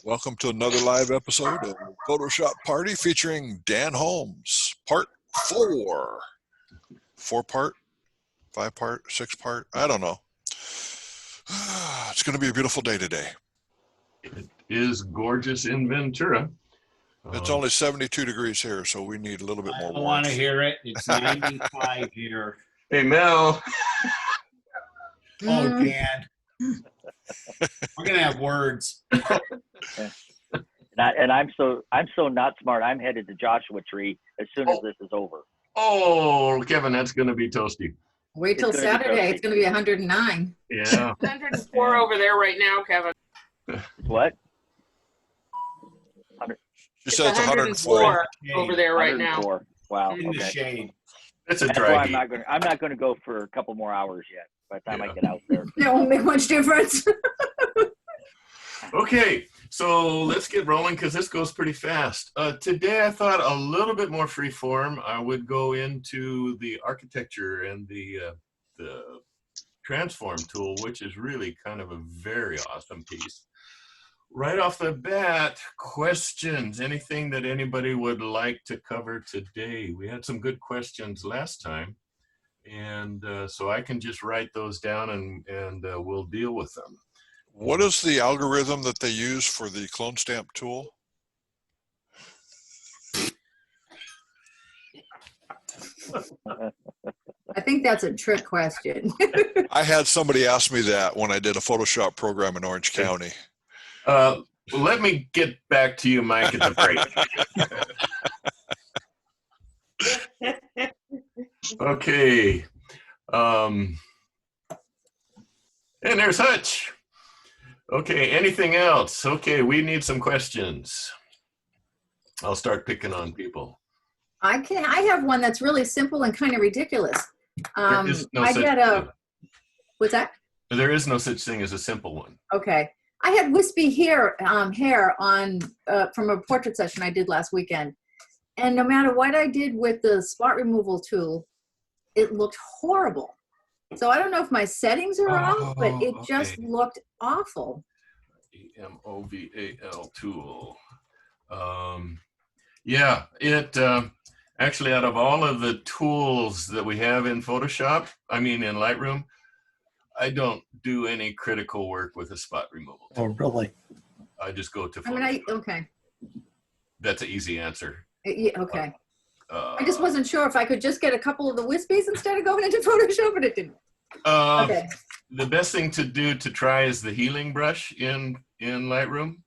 Welcome to another live episode of Photoshop Party featuring Dan Holmes, part 4. 4-part, 5-part, 6-part, I don't know. It's going to be a beautiful day today. It is gorgeous in Ventura. It's only 72 degrees here, so we need a little bit more warmth. I don't want to hear it. It's 95 here. Hey, Mel. Oh, Dan. We're going to have words. And I'm so not smart. I'm headed to Joshua Tree as soon as this is over. Oh, Kevin, that's going to be toasty. Wait till Saturday. It's going to be 109. Yeah. 104 over there right now, Kevin. What? She said it's 104 over there right now. Wow. In the shade. That's a That's dry why heat. I'm not going to go for a couple more hours yet. By the time I get out there, That won't make much difference. Okay, so let's get rolling because this goes pretty fast. Today I thought a little bit more free form. I would go into the architecture and the transform tool, which is really kind of a very awesome piece. Right off the bat, questions, anything that anybody would like to cover today? We had some good questions last time, and so I can just write those down and we'll deal with them. What is the algorithm that they use for the clone stamp tool? I think that's a trick question. I had somebody ask me that when I did a Photoshop program in Orange County. Let me get back to you, Mike, at the break. Okay. And there's Hutch. Okay, anything else? Okay, we need some questions. I'll start picking on people. I have one that's really simple and kind of ridiculous. There is no I such get thing. what's that? There is no such thing as a simple one. Okay. I had wispy hair on from a portrait session I did last weekend. And no matter what I did with the spot removal tool, it looked horrible. So I don't know if my settings are off, but it just looked awful. EMOVAL tool. Yeah, it actually, out of all of the tools that we have in Photoshop, I mean in Lightroom, I don't do any critical work with a spot removal tool. Oh, really? I just go to Photoshop. Okay. That's an easy answer. Yeah, okay. I just wasn't sure if I could just get a couple of the wispies instead of going into Photoshop, but it didn't. Okay. The best thing to do to try is the healing brush in Lightroom,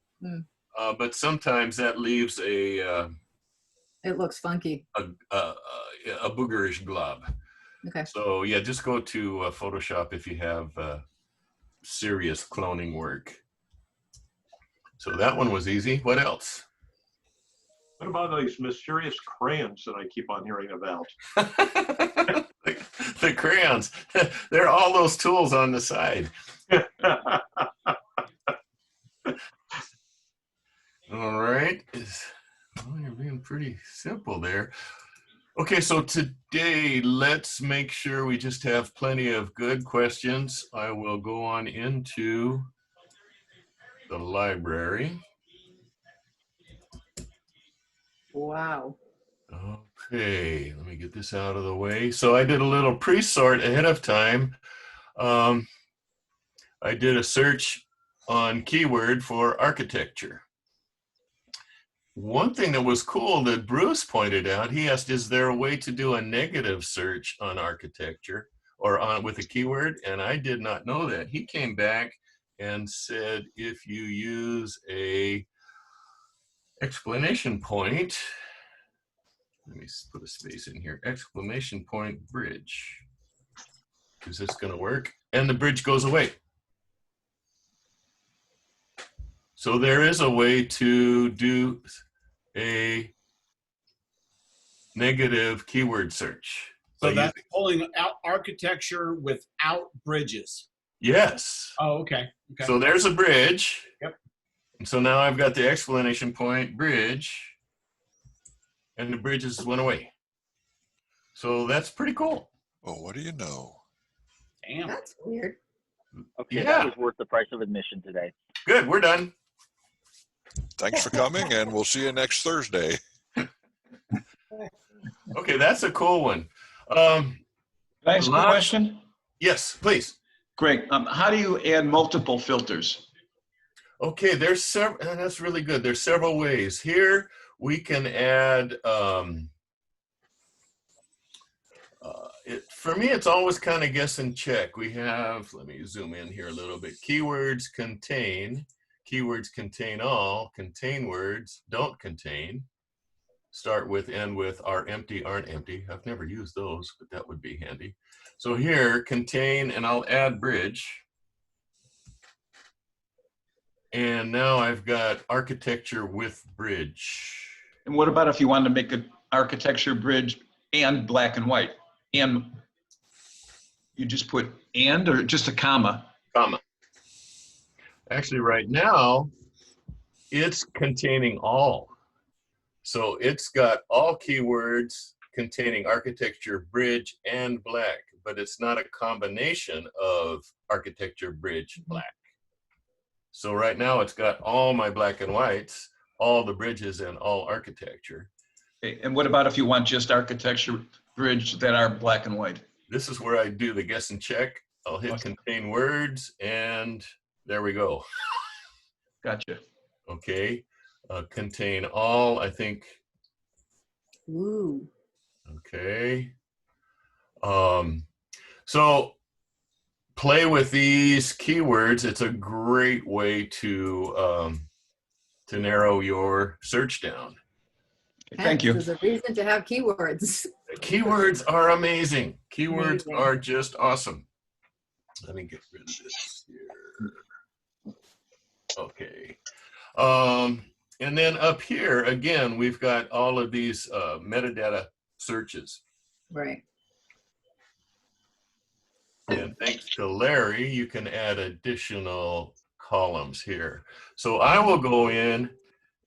but sometimes that leaves a It looks funky. a boogerish glob. Okay. So yeah, just go to Photoshop if you have serious cloning work. So that one was easy. What else? What about these mysterious crayons that I keep on hearing about? The crayons. They're all those tools on the side. All right. Well, you're being pretty simple there. Okay, so today, let's make sure we just have plenty of good questions. I will go on into the library. Wow. Okay, let me get this out of the way. So I did a little pre-sort ahead of time. I did a search on keyword for architecture. One thing that was cool that Bruce pointed out, he asked, is there a way to do a negative search on architecture or with a keyword? And I did not know that. He came back and said, if you use a exclamation point, let me put a space in here, exclamation point bridge. Is this going to work? And the bridge goes away. So there is a way to do a negative keyword search. So that's pulling out architecture without bridges. Yes. Oh, okay. Okay. So there's a bridge. Yep. And so now I've got the exclamation point bridge, and the bridges went away. So that's pretty cool. Oh, what do you know? Damn. That's weird. Okay, Yeah. that was worth the price of admission today. Good, we're done. Thanks for coming, and we'll see you next Thursday. Okay, that's a cool one. Can I ask a Lots- question? Yes, please. Great. How do you add multiple filters? Okay, there's several. That's really good. There's several ways. Here we can add. For me, it's always kind of guess and check. We have. Let me zoom in here a little bit. Keywords contain. Keywords contain all. Contain words don't contain. Start with, end with, are empty, aren't empty. I've never used those, but that would be handy. So here, contain, and I'll add bridge. And now I've got architecture with bridge. And what about if you wanted to make an architecture bridge and black and white? And you just put and or just a comma? Comma. Actually, right now, it's containing all. So it's got all keywords containing architecture, bridge, and black, but it's not a combination of architecture, bridge, black. So right now it's got all my black and whites, all the bridges, and all architecture. Okay. And what about if you want just architecture bridge that are black and white? This is where I do the guess and check. I'll hit contain words, and there we go. Gotcha. Okay. Contain all, I think. Ooh. Okay. So play with these keywords. It's a great way to narrow your search down. Thank you. There's a reason to have keywords. Keywords are amazing. Keywords Amazing. are just awesome. Let me get rid of this here. Okay. And then up here, again, we've got all of these metadata searches. Right. And thanks to Larry, you can add additional columns here. So I will go in,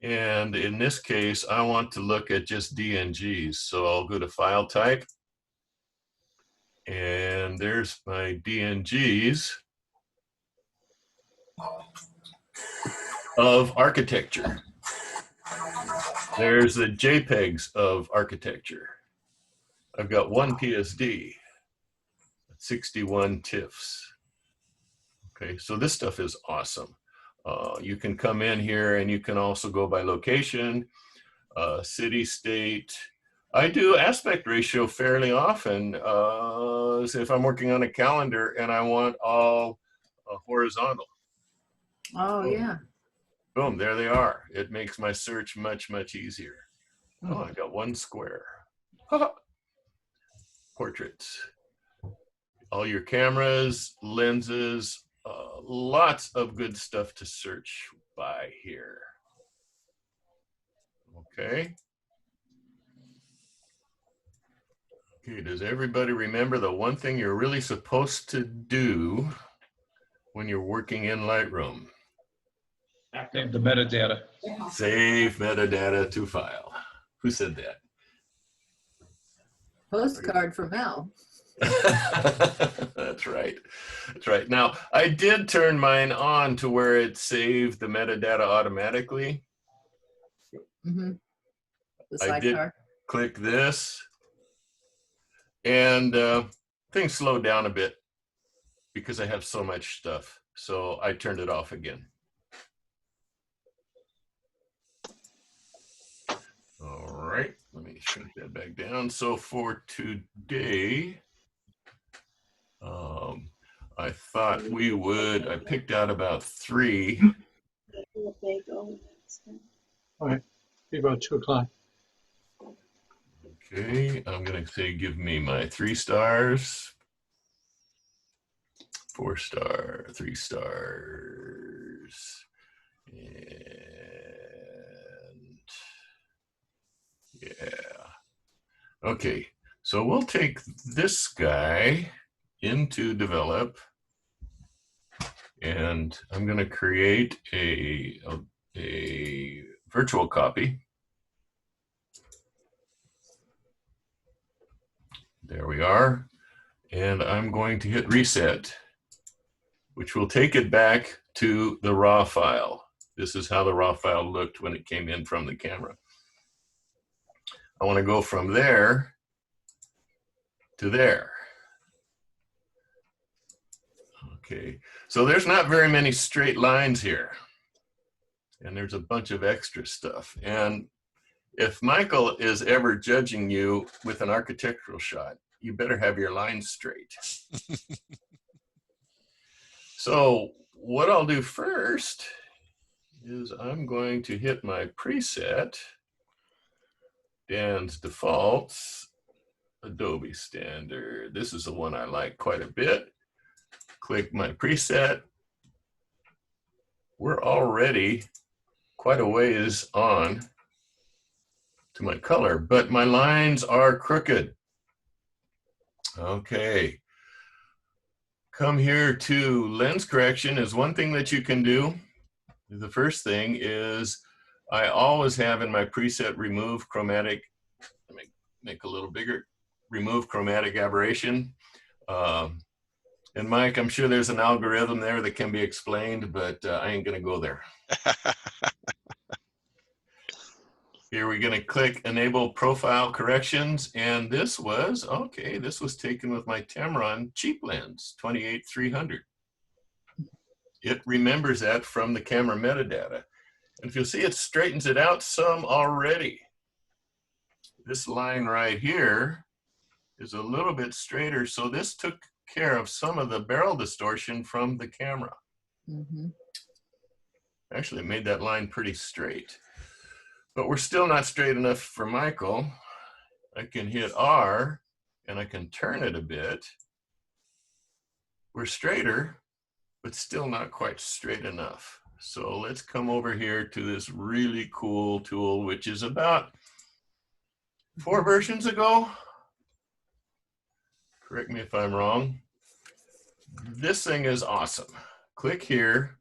and in this case, I want to look at just DNGs. So I'll go to File Type, and there's my DNGs of architecture. There's the JPEGs of architecture. I've got one PSD, 61 TIFFs. Okay, so this stuff is awesome. You can come in here and you can also go by location, city, state. I do aspect ratio fairly often. So if I'm working on a calendar and I want all horizontal. Oh, yeah. Boom, there they are. It makes my search much, much easier. Oh, I got one square. Portraits. All your cameras, lenses, lots of good stuff to search by here. Okay. Okay, does everybody remember the one thing you're really supposed to do when you're working in Lightroom? Save the metadata. Save metadata to file. Who said that? Postcard from Mel. That's right. That's right. Now, I did turn mine on to where it saved the metadata automatically. Mm-hmm. The I did sidecar. click this, and things slowed down a bit because I have so much stuff. So I turned it off again. All right, let me shrink that back down. So for today, I thought we would, I picked out about 3. All right, be about 2 o'clock. Okay, I'm gonna say give me my 3 stars, 4 star, 3 stars, and yeah. Okay, so we'll take this guy into develop, and I'm going to create a virtual copy. There we are. And I'm going to hit reset. which will take it back to the raw file. This is how the raw file looked when it came in from the camera. I want to go from there to there. Okay, so there's not very many straight lines here. And there's a bunch of extra stuff. And if Michael is ever judging you with an architectural shot, you better have your lines straight. So what I'll do first is I'm going to hit my preset, Dan's defaults, Adobe standard. This is the one I like quite a bit. Click my preset. We're already quite a ways on to my color, but my lines are crooked. Okay. Come here to lens correction is one thing that you can do. The first thing is I always have in my preset remove chromatic, let me make a little bigger, remove chromatic aberration. And Mike, I'm sure there's an algorithm there that can be explained, but I ain't gonna go there. Here we're gonna click enable profile corrections. And this was, okay, this was taken with my Tamron cheap lens, 28-300. It remembers that from the camera metadata. And if you'll see, it straightens it out some already. This line right here is a little bit straighter. So this took care of some of the barrel distortion from the camera. Mm-hmm. Actually, it made that line pretty straight. But we're still not straight enough for Michael. I can hit R and I can turn it a bit. We're straighter, but still not quite straight enough. So let's come over here to this really cool tool, which is about 4 versions ago. Correct me if I'm wrong. This thing is awesome. Click here.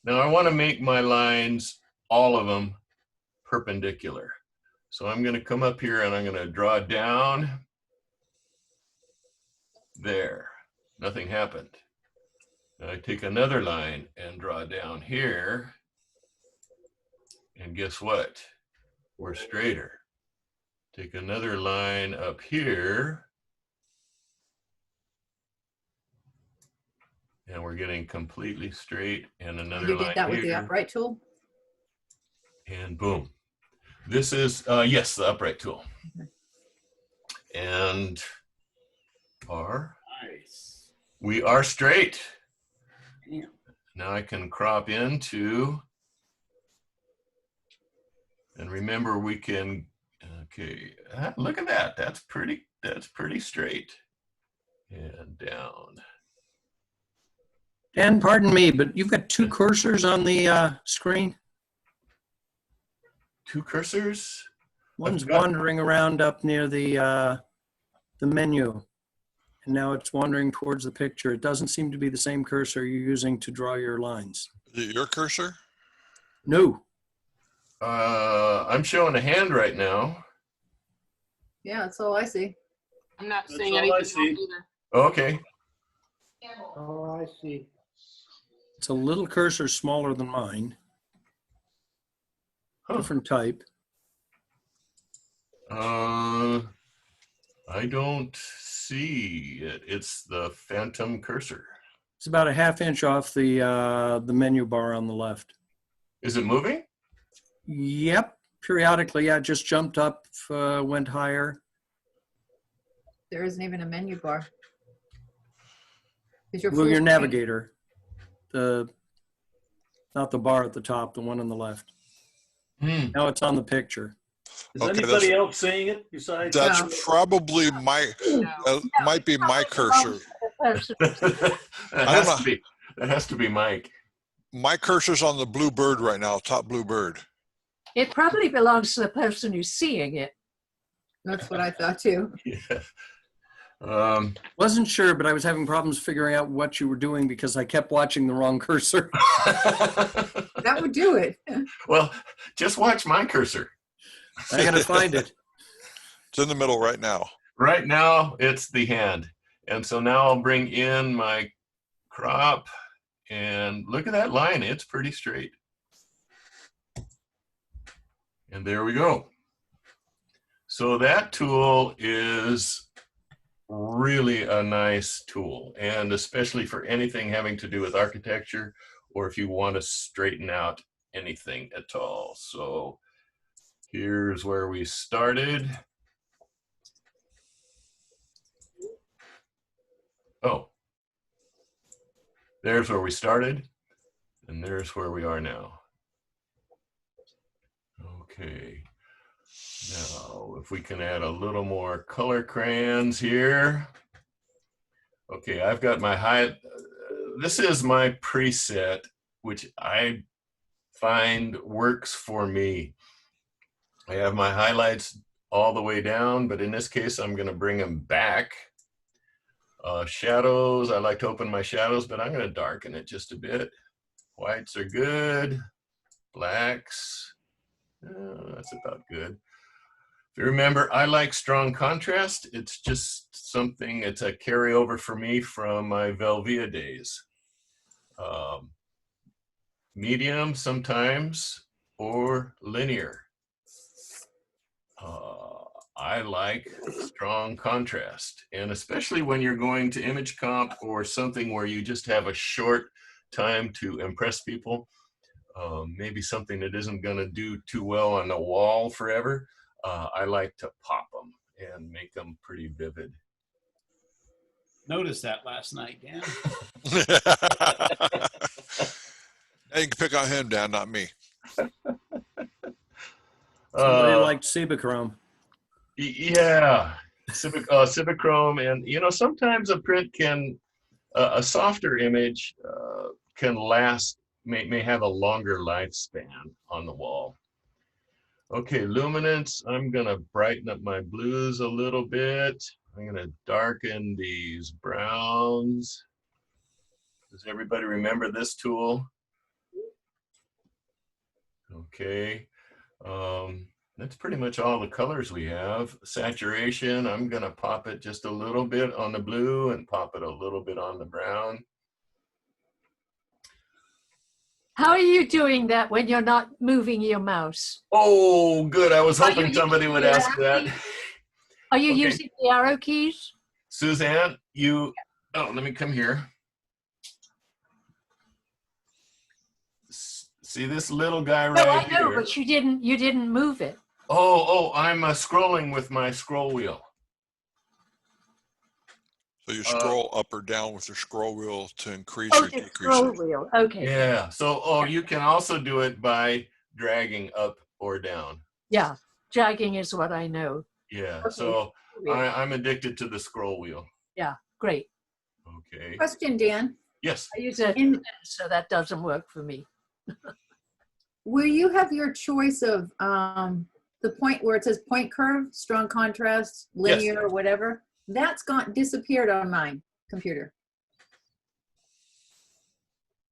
Now I want to make my lines, all of them, perpendicular. So I'm going to come up here and I'm going to draw down. There. Nothing happened. Now I take another line and draw down here. And guess what? We're straighter. Take another line up here. And we're getting completely straight, and another You line did that with the here. upright tool? And boom. This is, yes, the upright tool. And Nice. we are straight. Damn. Now I can crop into, and remember we can, okay, look at that. That's pretty straight. And down. Dan, pardon me, but you've got 2 cursors on the screen. 2 cursors? One's I've got- wandering around up near the menu, and now it's wandering towards the picture. It doesn't seem to be the same cursor you're using to draw your lines. Is it your cursor? No. I'm showing a hand right now. Yeah, that's all I see. I'm not That's seeing all I anything see. else either. Okay. Oh, I see. It's a little cursor smaller than mine. Huh. Different type. I don't see it. It's the phantom cursor. It's about a ½ inch off the menu bar on the left. Is it moving? Yep. Periodically, yeah, it just jumped up, went higher. There isn't even a menu bar. Is your Well, full your screen? navigator. Not the bar at the top, the one on the left. Now it's on the picture. Is Okay, anybody else seeing it besides? That's No. probably my, might be my cursor. that has to be. That has to be Mike. My cursor's on the blue bird right now, top blue bird. It probably belongs to the person who's seeing it. That's what I thought too. Yeah. Wasn't sure, but I was having problems figuring out what you were doing because I kept watching the wrong cursor. That would do it. Well, just watch my cursor. I gotta find it. It's in the middle right now. Right now, it's the hand. And so now I'll bring in my crop And look at that line, it's pretty straight. And there we go. So that tool is really a nice tool, and especially for anything having to do with architecture, or if you want to straighten out anything at all. So here's where we started. Oh, there's where we started, and there's where we are now. Okay. Now, if we can add a little more color crayons here. Okay, I've got my this is my preset, which I find works for me. I have my highlights all the way down, but in this case, I'm going to bring them back. Shadows, I like to open my shadows, but I'm going to darken it just a bit. Whites are good. Blacks, that's about good. If you remember, I like strong contrast. It's just something, it's a carryover for me from my Velvia days. Medium sometimes, or linear. I like strong contrast, and especially when you're going to image comp or something where you just have a short time to impress people, maybe something that isn't going to do too well on the wall forever. I like to pop them and make them pretty vivid. Noticed that last night, Dan. Hey, you can pick on him, Dan, not me. Somebody liked Cibachrome. Yeah, Cibachrome, and you know, sometimes a print can, a softer image can last, may have a longer lifespan on the wall. Okay, luminance, I'm gonna brighten up my blues a little bit. I'm gonna darken these browns. Does everybody remember this tool? Okay, that's pretty much all the colors we have. Saturation, I'm gonna pop it just a little bit on the blue and pop it a little bit on the brown. How are you doing that when you're not moving your mouse? Oh, good. I was Are hoping you somebody would using ask the that. Are you Okay. using the arrow keys? Suzanne, you, oh, let me come here. See this little guy No, right I know, here? but you didn't move it. Oh, I'm scrolling with my scroll wheel. So you scroll up or down with your scroll wheel to increase Oh, or the decrease scroll it. wheel. Okay. Yeah, so, you can also do it by dragging up or down. Yeah, dragging is what I know. Yeah, Okay. so I'm addicted to the scroll wheel. Yeah, great. Okay. Question, Dan. Yes. I use a so that doesn't work for me. Will you have your choice of the point where it says point curve, strong contrast, linear, Yes. or whatever? That's disappeared on my computer.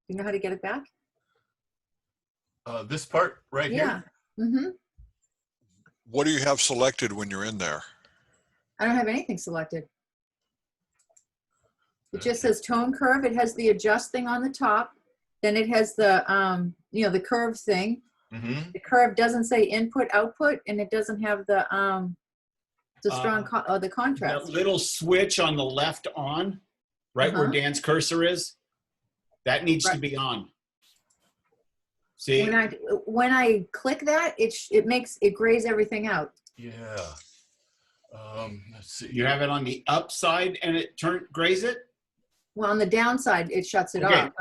You know how to get it back? This part right Yeah. here? Mm-hmm. What do you have selected when you're in there? I don't have anything selected. It just says tone curve. It has the adjust thing on the top. Then it has the, the curve thing. Mm-hmm. The curve doesn't say input, output, and it doesn't have the strong, the contrast. That little switch on the left on, right where Dan's cursor is, that needs to be on. See? When I click that, it grays everything out. Yeah. Let's see. You have it on the upside and it grays it? Well, on the downside, it shuts it off.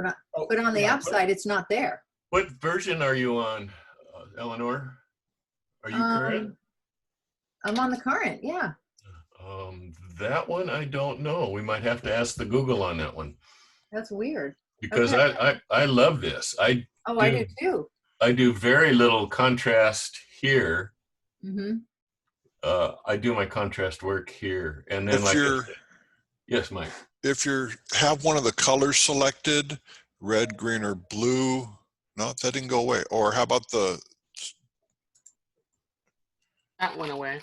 But on the upside, it's not there. What version are you on, Eleanor? Are you current? I'm on the current, yeah. That one, I don't know. We might have to ask the Google on that one. That's weird. Because okay. I love this. I do too. I do very little contrast here. Mm-hmm. I do my contrast work here. And then yes, Mike. If you have one of the colors selected, red, green, or blue, no, that didn't go away. Or how about That went away.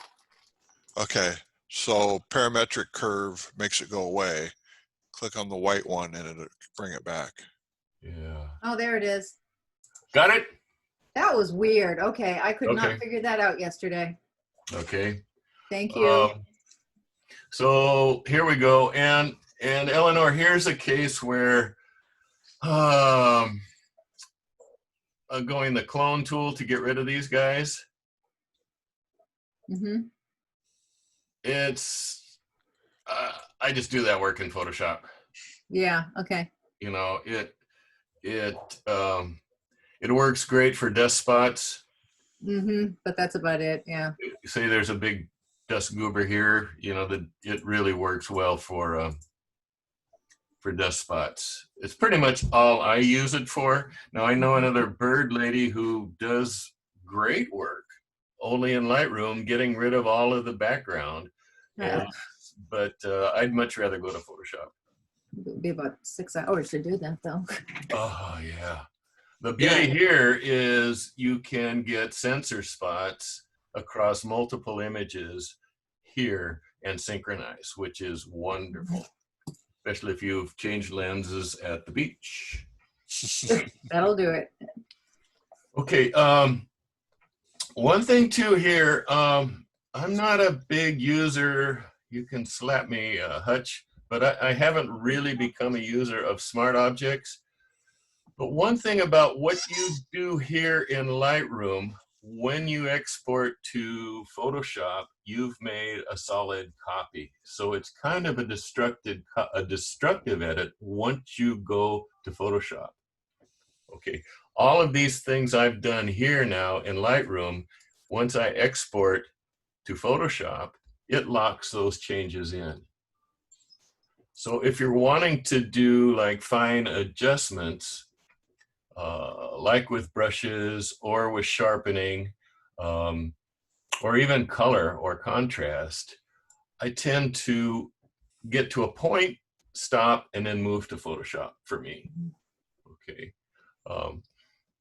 Okay, so parametric curve makes it go away. Click on the white one and it'll bring it back. Yeah. Oh, there it is. Got it? That was weird. Okay, I could not Okay. figure that out yesterday. Okay. Thank you. So here we go. And Eleanor, here's a case where I'm going the clone tool to get rid of these guys. Mm-hmm. It's I just do that work in Photoshop. Yeah. Okay. You know, it works great for dust spots. Mm-hmm. But that's about it. Yeah. Say there's a big dust goober here, you know, that it really works well for dust spots. It's pretty much all I use it for. Now I know another bird lady who does great work only in Lightroom, getting rid of all of the background. But I'd much rather go to Photoshop. It'd be about 6 hours to do that, though. Oh yeah. The beauty here is you can get sensor spots across multiple images here and synchronize, which is wonderful, especially if you've changed lenses at the beach. That'll do it. Okay. One thing too here, I'm not a big user. You can slap me, Hutch, but I haven't really become a user of smart objects. But one thing about what you do here in Lightroom, when you export to Photoshop, you've made a solid copy. So it's kind of a destructive edit once you go to Photoshop. Okay, all of these things I've done here now in Lightroom, once I export to Photoshop, it locks those changes in. So if you're wanting to do like fine adjustments, like with brushes or with sharpening, or even color or contrast, I tend to get to a point, stop, and then move to Photoshop for me. Okay.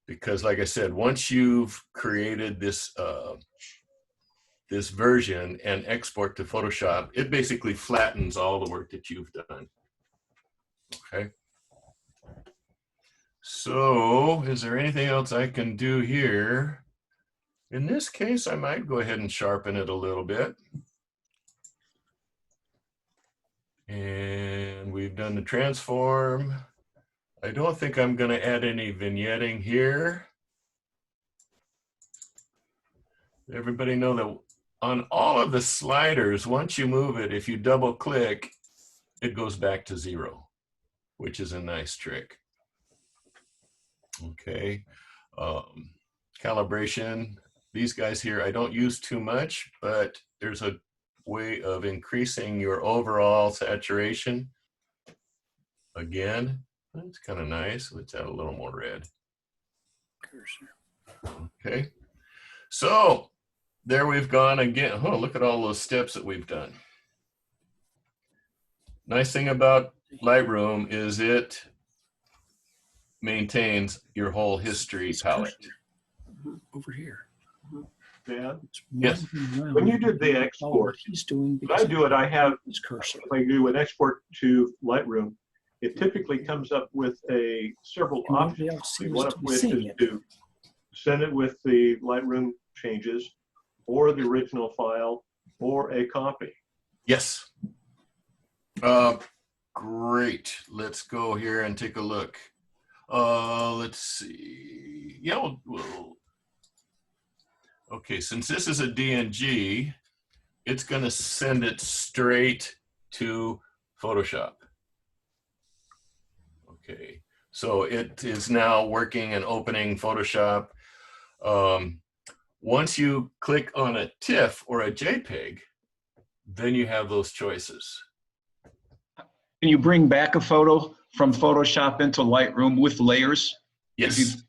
Because like I said, once you've created this this version and export to Photoshop, it basically flattens all the work that you've done. Okay. So is there anything else I can do here? In this case, I might go ahead and sharpen it a little bit. And we've done the transform. I don't think I'm going to add any vignetting here. Everybody know that on all of the sliders, once you move it, if you double click, it goes back to 0, which is a nice trick. Okay. Calibration. These guys here, I don't use too much, but there's a way of increasing your overall saturation. Again, that's kind of nice. Let's add a little more red. Okay. So there we've gone again. Oh, look at all those steps that we've done. Nice thing about Lightroom is it maintains your whole history palette. Over here. Dan, Yes. when you did the export, when I do it, I have, if I do an export to Lightroom, it typically comes up with several options. One of which is to send it with the Lightroom changes, or the original file, or a copy. Yes. Great. Let's go here and take a look. Let's see. Yeah, okay, since this is a DNG, it's going to send it straight to Photoshop. Okay, so it is now working and opening Photoshop. Once you click on a TIFF or a JPEG, then you have those choices. Can you bring back a photo from Photoshop into Lightroom with layers? Yes.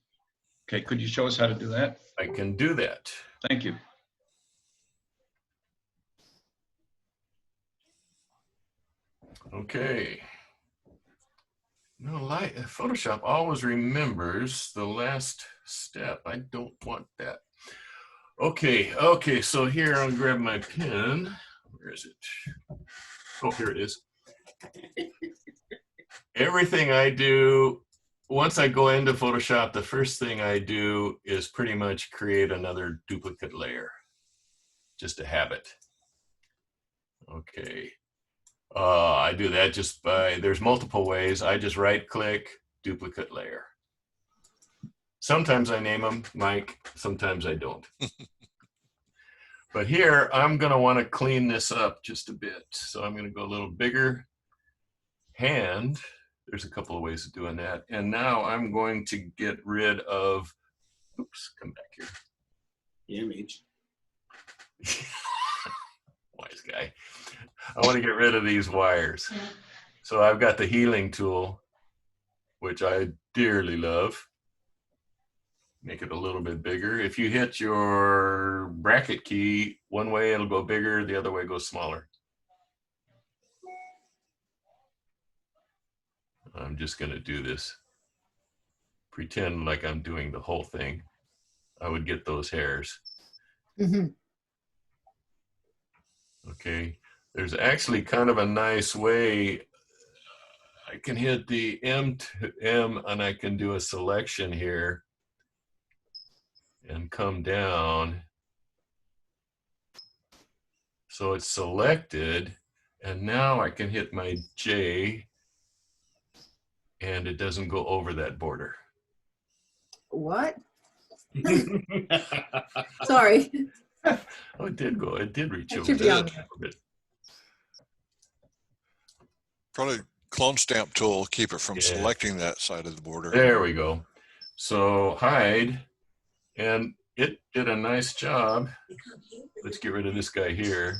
Okay, could you show us how to do that? I can do that. Thank you. Okay. No, Photoshop always remembers the last step. I don't want that. Okay, okay, so here I'll grab my pen. Where is it? Oh, here it is. Everything I do once I go into Photoshop, the first thing I do is pretty much create another duplicate layer. Just a habit. Okay. I do that just by, there's multiple ways. I just right click, duplicate layer. Sometimes I name them Mike, sometimes I don't. But here, I'm gonna wanna clean this up just a bit. So I'm gonna go a little bigger. Hand, there's a couple of ways of doing that. And now I'm going to get rid of, oops, come back here. Image. Wise guy. I want to get rid of these wires. So I've got the healing tool, which I dearly love. Make it a little bit bigger. If you hit your bracket key, one way it'll go bigger, the other way goes smaller. I'm just going to do this. Pretend like I'm doing the whole thing. I would get those hairs. Mm-hmm. Okay. There's actually kind of a nice way. I can hit the M to M and I can do a selection here and come down. So it's selected, and now I can hit my J and it doesn't go over that border. What? Sorry. Oh, it did go. It did reach It over should be there on a there. little bit. Probably clone stamp tool, keep it from Yeah. selecting that side of the border. There we go. So hide, and it did a nice job. Let's get rid of this guy here.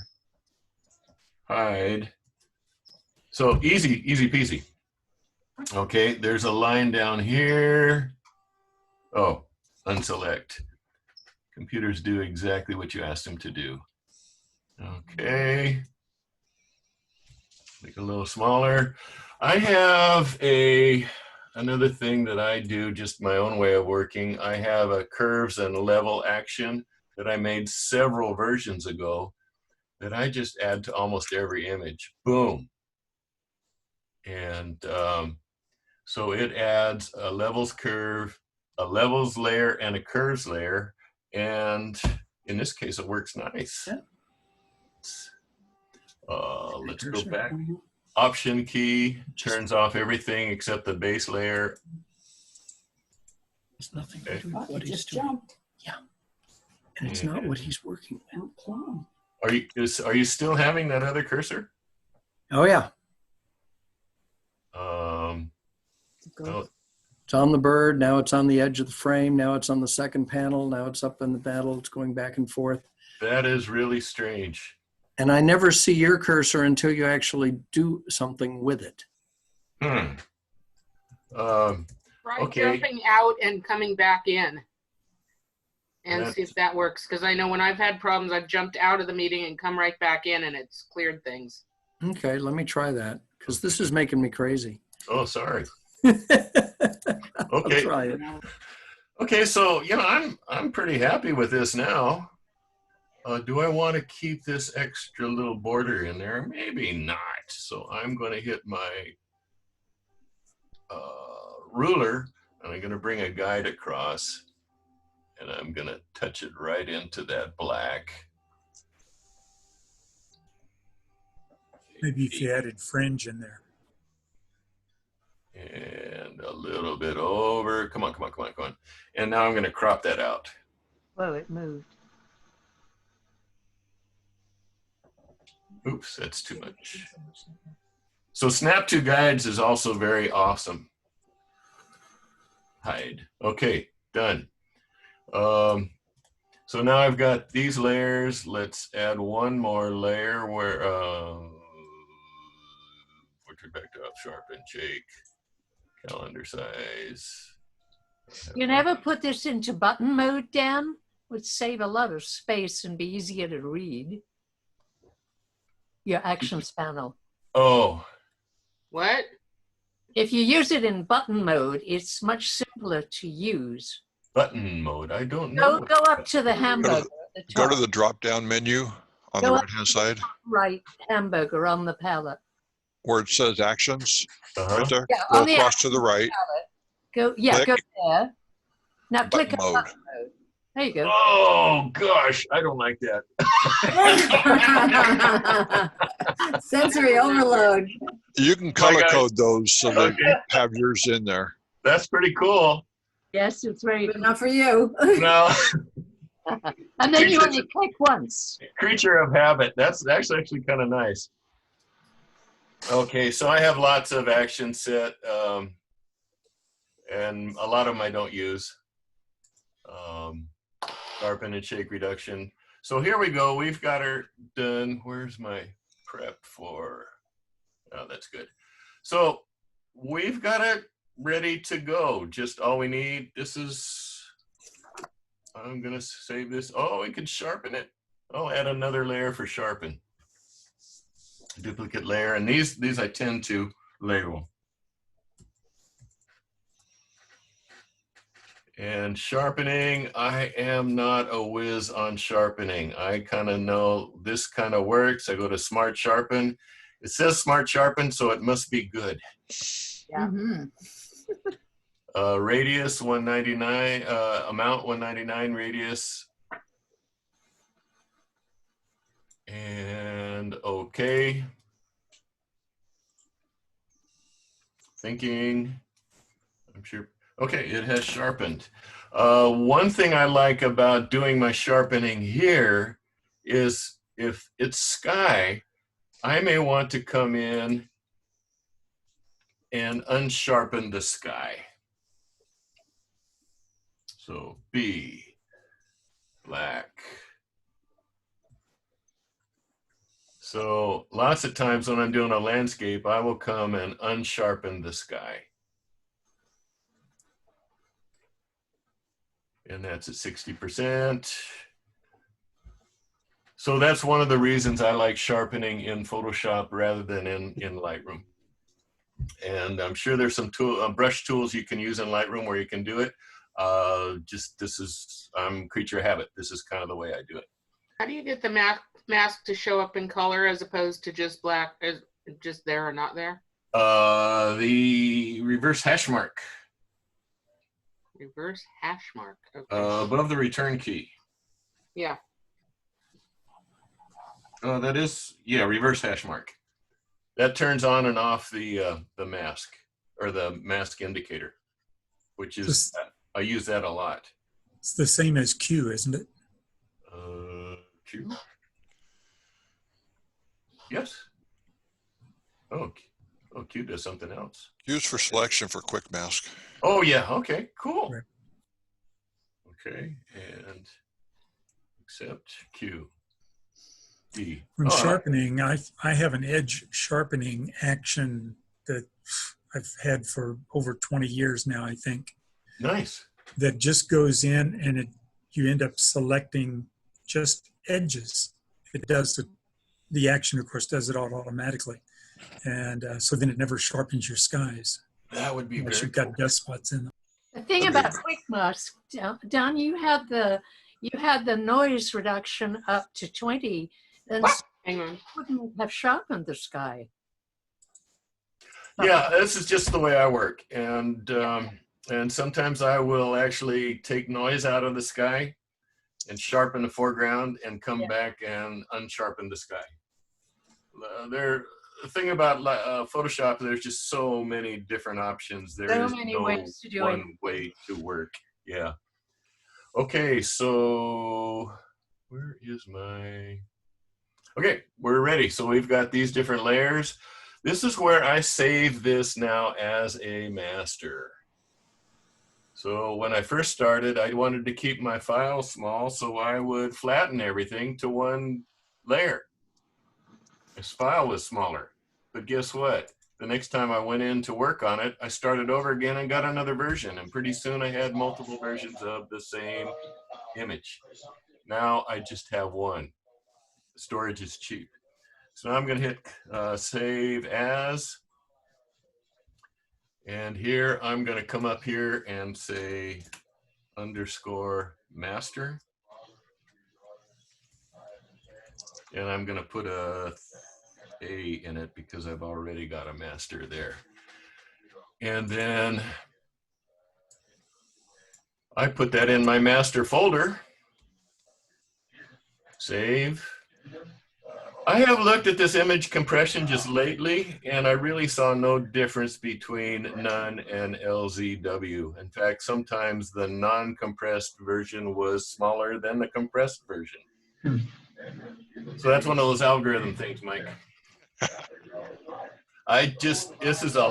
Hide. So easy, easy peasy. Okay, there's a line down here. Oh, unselect. Computers do exactly what you asked them to do. Okay. Make it a little smaller. I have another thing that I do, just my own way of working. I have a curves and level action that I made several versions ago that I just add to almost every image. Boom. And so it adds a levels curve, a levels layer, and a curves layer. And in this case, it works nice. Let's go back. Option key turns off everything except the base layer. It's nothing Okay. to do with what he's Just doing. jumped. Yeah. And it's not what he's working with. Are you still having that other cursor? Oh, yeah. Oh, It's on the bird. Now it's on the edge of the frame. Now it's on the second panel. Now it's up in the panel. It's going back and forth. that is really strange. And I never see your cursor until you actually do something with it. Try Okay. jumping out and coming back in and That's- see if that works. Because I know when I've had problems, I've jumped out of the meeting and come right back in and it's cleared things. Okay, let me try that because this is making me crazy. Oh, sorry. I'll Okay. try it. Okay, so I'm pretty happy with this now. Do I want to keep this extra little border in there? Maybe not. So I'm going to hit my ruler, and I'm going to bring a guide across, and I'm going to touch it right into that black. Maybe if you added fringe in there. And a little bit over. Come on, come on, come on, come on. And now I'm going to crop that out. Whoa, it moved. Oops, that's too much. So snap to guides is also very awesome. Hide. Okay, done. So now I've got these layers. Let's add one more layer where portrait vector up, sharpen, shake, calendar size. You never put this into button mode, Dan? Would save a lot of space and be easier to read. Your actions panel. Oh, What? If you use it in button mode, it's much simpler to use. button mode. I don't know. Go up to the hamburger at the Go top. to the drop down menu on the Go up right hand side right hamburger on the palette. where it says actions. Uh-huh. Right there. Yeah, Go on the across to the right. palette. Go, yeah, go Click. there. Now click Button on mode. button mode. There you go. Oh gosh, I don't like that. Sensory overload. You can color guys. code those so they Okay. have yours in there. That's pretty cool. Yes, it's very But not for you. No, And then you only click once. creature of habit. That's actually kind of nice. Okay, so I have lots of action set, and a lot of them I don't use. Sharpen and shake reduction. So here we go. We've got her done. Where's my prep for? Oh, that's good. So we've got it ready to go. Just all we need. This is, I'm going to save this. Oh, we can sharpen it. I'll add another layer for sharpen. Duplicate layer. And these I tend to label. And sharpening, I am not a whiz on sharpening. I kind of know this kind of works. I go to Smart Sharpen. It says Smart Sharpen, so it must be good. Yeah. Radius 199, amount 199 radius. And okay. Thinking, I'm sure. Okay, it has sharpened. One thing I like about doing my sharpening here is if it's sky, I may want to come in and unsharpen the sky. So B, black. So lots of times when I'm doing a landscape, I will come and unsharpen the sky. And that's at 60%. So that's one of the reasons I like sharpening in Photoshop rather than in Lightroom. And I'm sure there's some brush tools you can use in Lightroom where you can do it. I'm creature habit. This is kind of the way I do it. How do you get the mask to show up in color as opposed to just black, just there or not there? The reverse hash mark. Reverse hash mark. Okay. Above the return key. Yeah. That is, yeah, reverse hash mark. That turns on and off the mask or the mask indicator, which is, I use that a lot. It's the same as Q, isn't it? Q? Yes. Oh, Q does something else. Use for selection for quick mask. Oh, yeah. Okay, cool. Right. Okay, and accept Q. D. When sharpening, I have an edge sharpening action that I've had for over 20 years now, I think. Nice. That just goes in and you end up selecting just edges. It does the action, of course, does it all automatically. And so then it never sharpens your skies. That would be unless very you've got cool. dust spots in them. The thing about quick mask, Don, you had the noise reduction up to 20, and so you wouldn't have sharpened the sky. Yeah, this is just the way I work, and sometimes I will actually take noise out of the sky and sharpen the foreground and come back and unsharpen the sky. The thing about Photoshop, there's just so many different options. There is no ways to do one way to work. Yeah. Okay, so where is my... Okay, we're ready. So we've got these different layers. This is where I save this now as a master. So when I first started, I wanted to keep my file small, so I would flatten everything to one layer. This file was smaller, but guess what? The next time I went in to work on it, I started over again and got another version, and pretty soon I had multiple versions of the same image. Now I just have one. Storage is cheap. So now I'm going to hit save as, and here I'm going to come up here and say underscore master, and I'm going to put a in it because I've already got a master there. And then I put that in my master folder. Save. I have looked at this image compression just lately, and I really saw no difference between none and LZW. In fact, sometimes the non-compressed version was smaller than the compressed version. So that's one of those algorithm things, Mike. This is a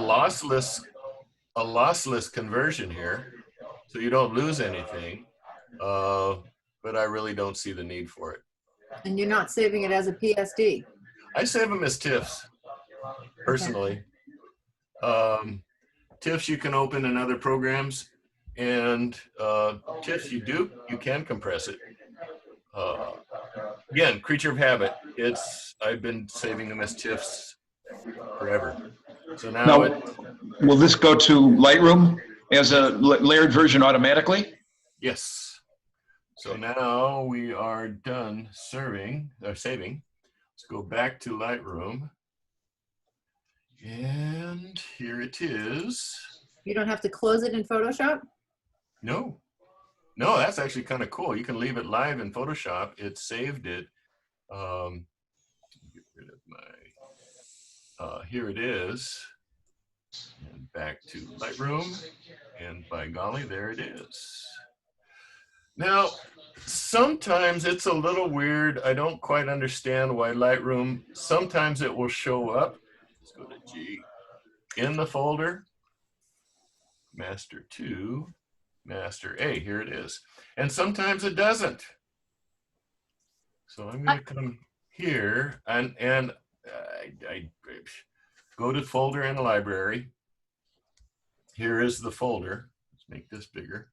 lossless conversion here, so you don't lose anything, but I really don't see the need for it. And you're not saving it as a PSD? I save them as TIFFs, personally. TIFFs you can open in other programs, and TIFFs you can compress it. Again, creature of habit. I've been saving them as TIFFs forever. So now will this go to Lightroom as a layered version automatically? Yes. So now we are done saving. Let's go back to Lightroom. And here it is. You don't have to close it in Photoshop? No. No, that's actually kind of cool. You can leave it live in Photoshop. It saved it. Get rid of my, here it is. And back to Lightroom. And by golly, there it is. Now, sometimes it's a little weird. I don't quite understand why Lightroom, sometimes it will show up. Let's go to G. In the folder, Master 2, Master A, here it is. And sometimes it doesn't. So I'm going to come here and I go to folder in the library. Here is the folder. Let's make this bigger.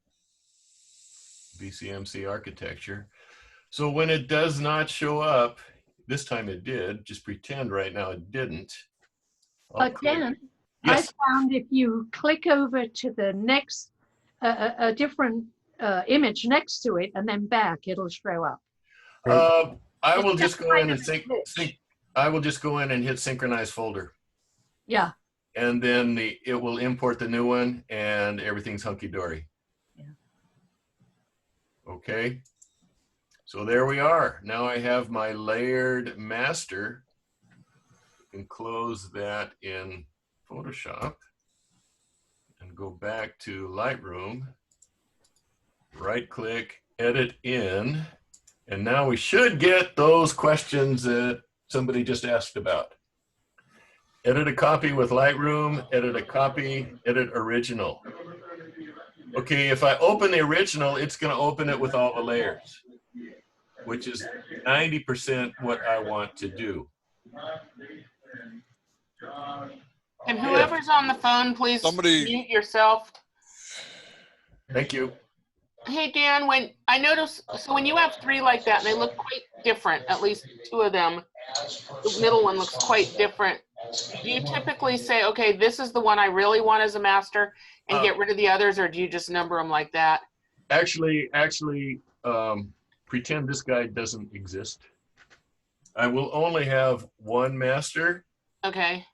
VCMC architecture. So when it does not show up, this time it did, just pretend right now it didn't. Dan, yes. I found if you click over to the next, a different image next to it and then back, it'll show up. I will just go in and I will just go in and hit synchronize folder. Yeah. And then it will import the new one and everything's hunky-dory. Okay, so there we are. Now I have my layered master. You can close that in Photoshop and go back to Lightroom, right click, edit in, and now we should get those questions that somebody just asked about. Edit a copy with Lightroom, edit a copy, edit original. Okay, if I open the original, it's going to open it with all the layers, which is 90% what I want to do. And whoever's on the phone, please mute yourself. Thank you. Hey, Dan, when I notice, so when you have three like that, and they look quite different, at least two of them, the middle one looks quite different. Do you typically say, okay, this is the one I really want as a master, and get rid of the others, or do you just number them like that? Actually, pretend this guy doesn't exist. I will only have one master. Okay.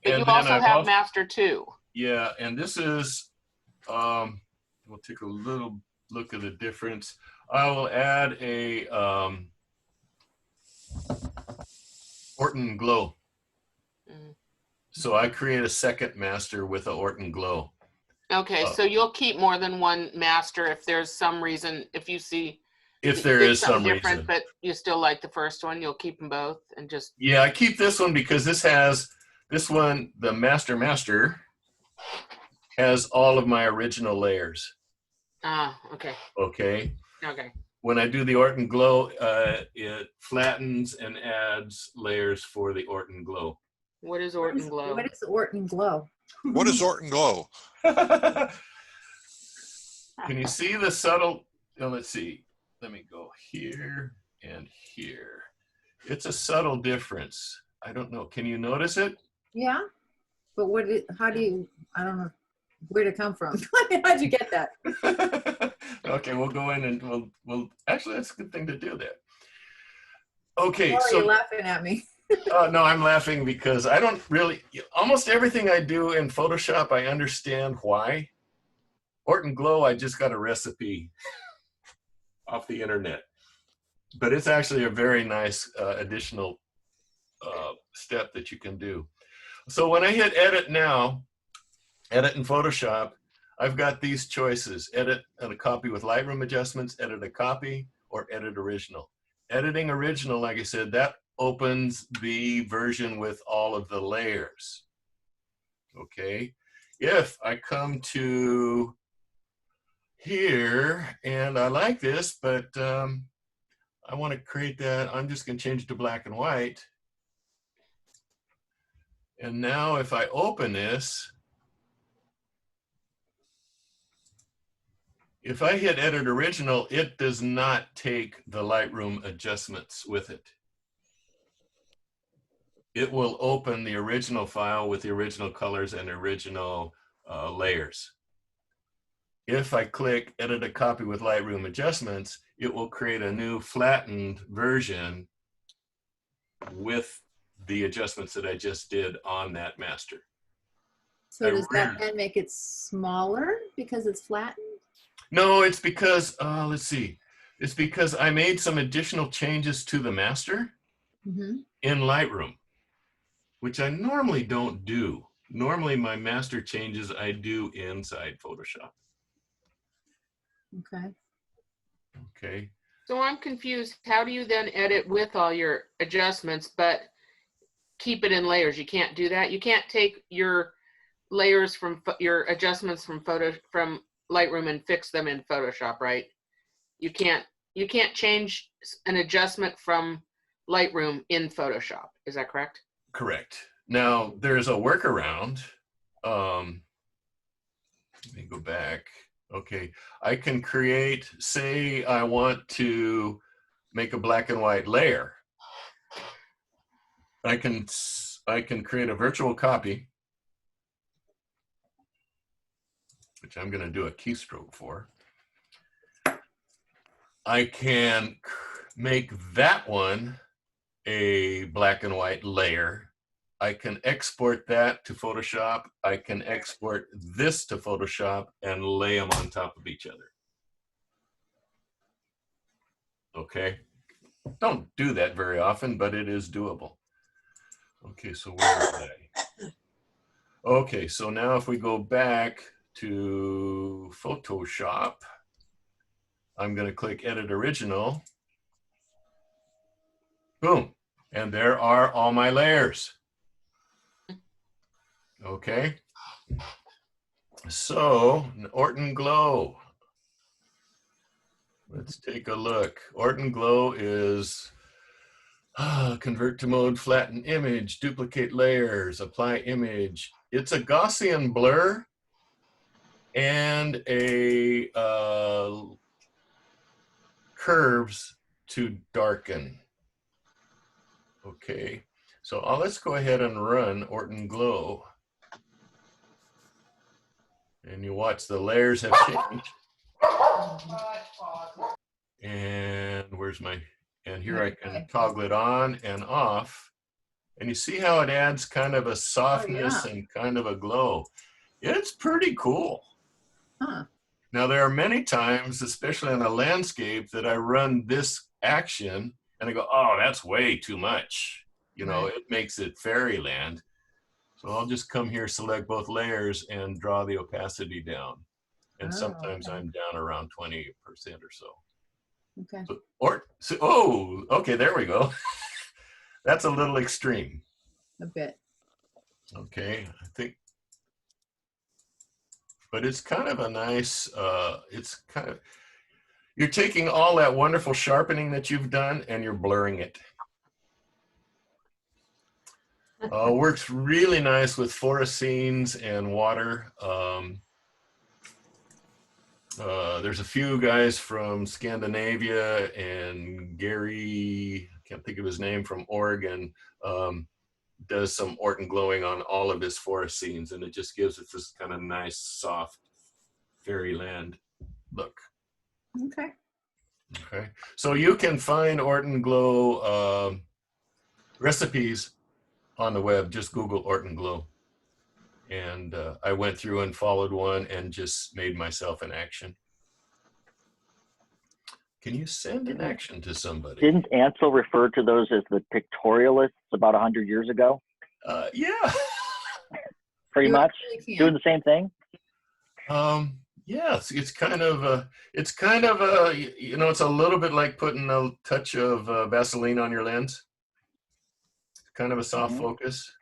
But you also have master 2. Yeah, and this is, we'll take a little look at the difference. I will add a Orton Glow. So I create a second master with a Orton Glow. Okay, so you'll keep more than one master if there's some reason, if you see if there is some different, reason, but you still like the first one, you'll keep them both and just. Yeah, I keep this one because this has this one. The master has all of my original layers. Ah, okay. Okay. Okay. When I do the Orton Glow, it flattens and adds layers for the Orton Glow. What is Orton Glow? What is Orton Glow? What is Orton Glow? Can you see the subtle? Now let's see. Let me go here and here. It's a subtle difference. I don't know. Can you notice it? Yeah, but how do you? I don't know where'd it come from. How'd you get that? Okay, we'll go in and we'll. Actually, that's a good thing to do there. Okay, Why so are you laughing at me? no, I'm laughing because I don't really. Almost everything I do in Photoshop, I understand why. Orton Glow, I just got a recipe off the internet. But it's actually a very nice additional step that you can do. So when I hit edit now, edit in Photoshop, I've got these choices: edit and a copy with Lightroom adjustments, edit a copy, or edit original. Editing original, like I said, that opens the version with all of the layers. Okay. If I come to here and I like this, but I want to create that, I'm just going to change it to black and white. And now if I open this, if I hit edit original, it does not take the Lightroom adjustments with it. It will open the original file with the original colors and original layers. If I click edit a copy with Lightroom adjustments, it will create a new flattened version with the adjustments that I just did on that master. So does that then make it smaller because it's flattened? No, it's because, let's see. It's because I made some additional changes to the master in Lightroom, which I normally don't do. Normally my master changes I do inside Photoshop. Okay. Okay. So I'm confused. How do you then edit with all your adjustments, but keep it in layers? You can't do that. You can't take your layers from your adjustments from Lightroom and fix them in Photoshop, right? You can't change an adjustment from Lightroom in Photoshop. Is that correct? Correct. Now there's a workaround. Let me go back. Okay, I can create, say I want to make a black and white layer. I can create a virtual copy, which I'm going to do a keystroke for. I can make that one a black and white layer. I can export that to Photoshop. I can export this to Photoshop and lay them on top of each other. Okay. Don't do that very often, but it is doable. Okay, so where is that? Okay, so now if we go back to Photoshop, I'm going to click Edit Original. Boom. And there are all my layers. Okay. So, Orton Glow. Let's take a look. Orton Glow is convert to mode, flatten image, duplicate layers, apply image. It's a Gaussian blur and a curves to darken. Okay, so let's go ahead and run Orton Glow. And you watch the layers have changed. And where's my, and here I can toggle it on and off. And you see how it adds kind of a softness and kind of a glow. It's pretty cool. Huh. Now there are many times, especially on a landscape, that I run this action and I go, oh, that's way too much. You know, it makes it fairyland. So I'll just come here, select both layers and draw the opacity down. And sometimes I'm down around 20% or so. Okay. Oh, okay, there we go. That's a little extreme. A bit. Okay, I think, but it's kind of a nice, it's kind of, you're taking all that wonderful sharpening that you've done and you're blurring it. Works really nice with forest scenes and water. There's a few guys from Scandinavia and Gary, I can't think of his name, from Oregon, does some Orton glowing on all of his forest scenes, and it just gives it this kind of nice, soft fairyland look. Okay. Okay, so you can find Orton glow recipes on the web. Just Google Orton glow. And I went through and followed one and just made myself an action. Can you send an action to somebody? Didn't Ansel refer to those as the pictorialists about 100 years ago? Yeah. Pretty You much actually can. doing the same thing. Yes, it's kind of a, you know, it's a little bit like putting a touch of Vaseline on your lens. Kind of a soft focus.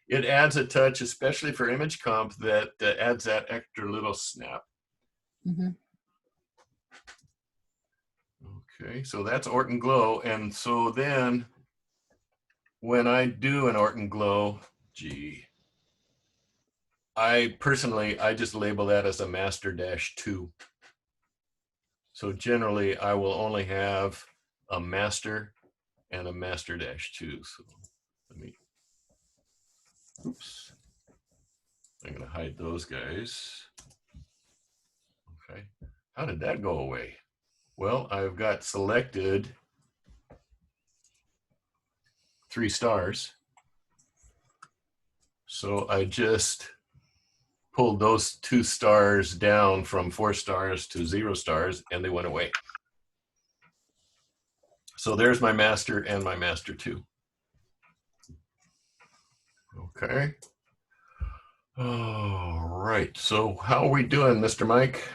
It adds a touch, especially for image comp, that adds that extra little snap. Okay, so that's Orton Glow. And so then when I do an Orton Glow, I personally just label that as a master -2. So generally I will only have a master and a master -2. So let me, oops. I'm gonna hide those guys. Okay, how did that go away? Well, I've got selected 3 stars. So I just pulled those 2 stars down from 4 stars to 0 stars, and they went away. So there's my master and my master 2. Okay. All right. So how are we doing, Mr. Mike?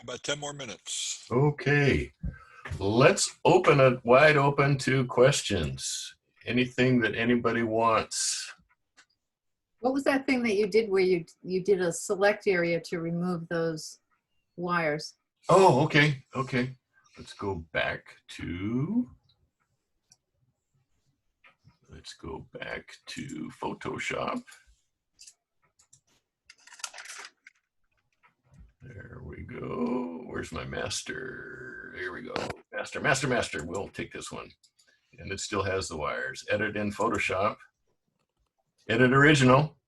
About 10 more minutes. Okay. Let's open it wide open to questions. Anything that anybody wants. What was that thing that you did where you did a select area to remove those wires? Oh, okay. Okay. Let's go back to Photoshop. There we go. Where's my master? Here we go. Master. We'll take this one. And it still has the wires. Edit in Photoshop. Edit original.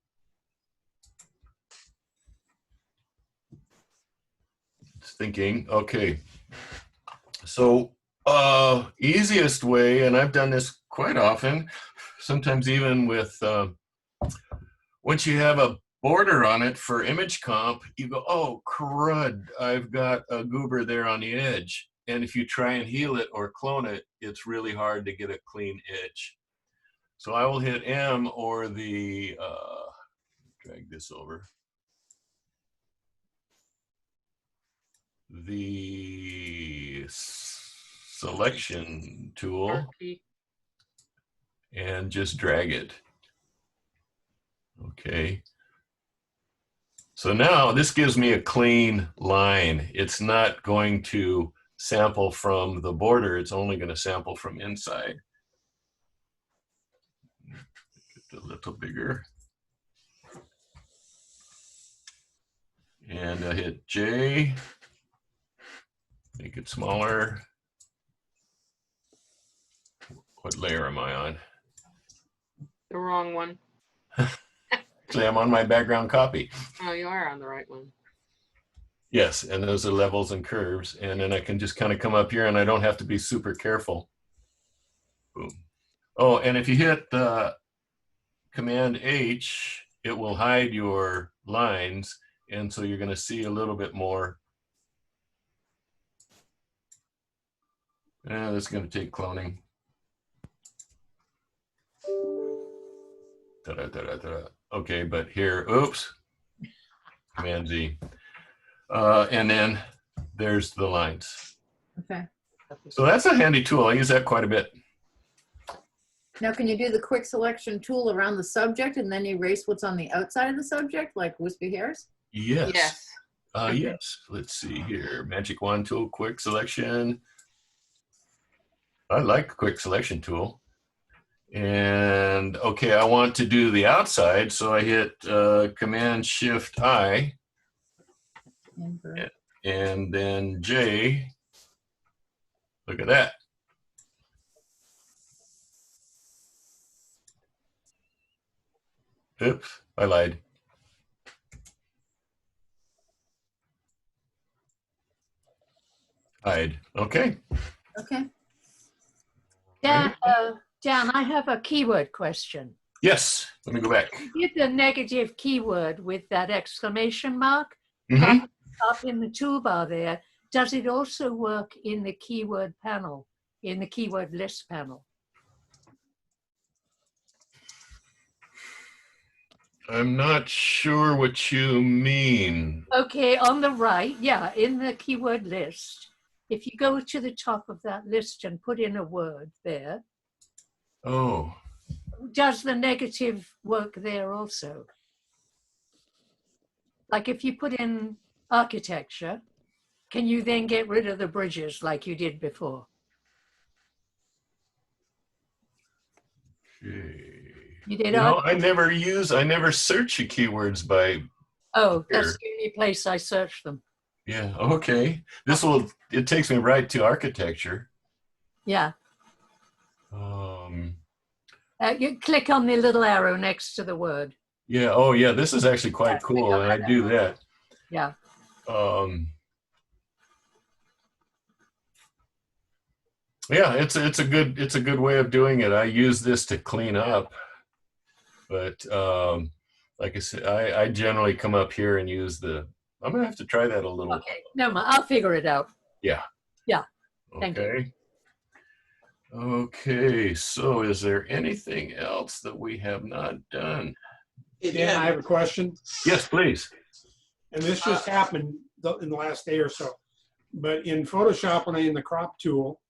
It's thinking, okay. So easiest way, and I've done this quite often, sometimes even with, once you have a border on it for image comp, you go, oh, crud, I've got a goober there on the edge. And if you try and heal it or clone it, it's really hard to get a clean edge. So I will hit M or the, drag this over, the selection tool, and just drag it. Okay. So now this gives me a clean line. It's not going to sample from the border. It's only going to sample from inside. Make it a little bigger. And I hit J, make it smaller. What layer am I on? The wrong one. Actually, I'm on my background copy. Oh, you are on the right one. Yes, and those are levels and curves. And then I can just kind of come up here and I don't have to be super careful. Boom. Oh, and if you hit Command H, it will hide your lines. And so you're going to see a little bit more. This is going to take cloning. Okay, but here, oops, Command Z. And then there's the lines. Okay. So that's a handy tool. I use that quite a bit. Now, can you do the quick selection tool around the subject and then erase what's on the outside of the subject, like wispy hairs? Yes. Yes. Yes. Let's see here. Magic Wand tool, quick selection. I like quick selection tool. And okay, I want to do the outside, so I hit Command Shift I, and then J. Look at that. Oops, I lied. Hide. Okay. Okay. Dan, Dan, I have a keyword question. Yes, let me go back. Did the negative keyword with that exclamation mark Mhm. up in the toolbar there. Does it also work in the keyword panel, in the keyword list panel? I'm not sure what you mean. Okay, on the right, yeah, in the keyword list, if you go to the top of that list and put in a word there, Oh, does the negative work there also? Like if you put in architecture, can you then get rid of the bridges like you did before? okay. You did You know, I never search your keywords by Oh, that's here. the only place I search them. Yeah, okay. It takes me right to architecture. Yeah. Um, You click on the little arrow next to the word. yeah, oh yeah, this is actually quite Yeah, cool, and I do that. Yeah. Yeah, it's a good way of doing it. I use this to clean up, but like I said, I generally come up here and use the. I'm gonna have to try that a little. Okay, no, I'll figure it out. Yeah. Yeah. Thank you. Okay. Okay. So, is there anything else that we have not done? Hey, Dan, I have a question. Yes, please. And this just happened in the last day or so. But in Photoshop, when I'm in the crop tool,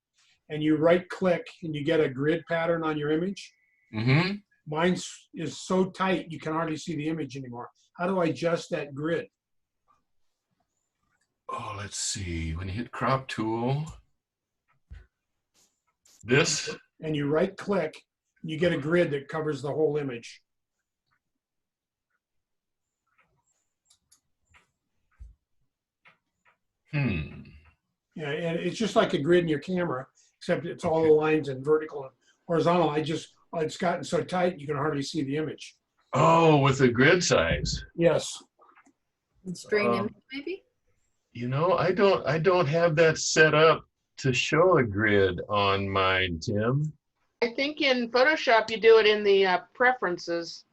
and you right click and you get a grid pattern on your image, Mm-hmm. mine is so tight you can hardly see the image anymore. How do I adjust that grid? Oh, let's see. When you hit crop tool, this. And you right click, you get a grid that covers the whole image. Yeah, and it's just like a grid in your camera, except it's all the lines in vertical and horizontal. It's gotten so tight you can hardly see the image. Oh, with the grid size. Yes. Strain image, maybe? You know, I don't have that set up to show a grid on mine, Tim. I think in Photoshop you do it in the preferences.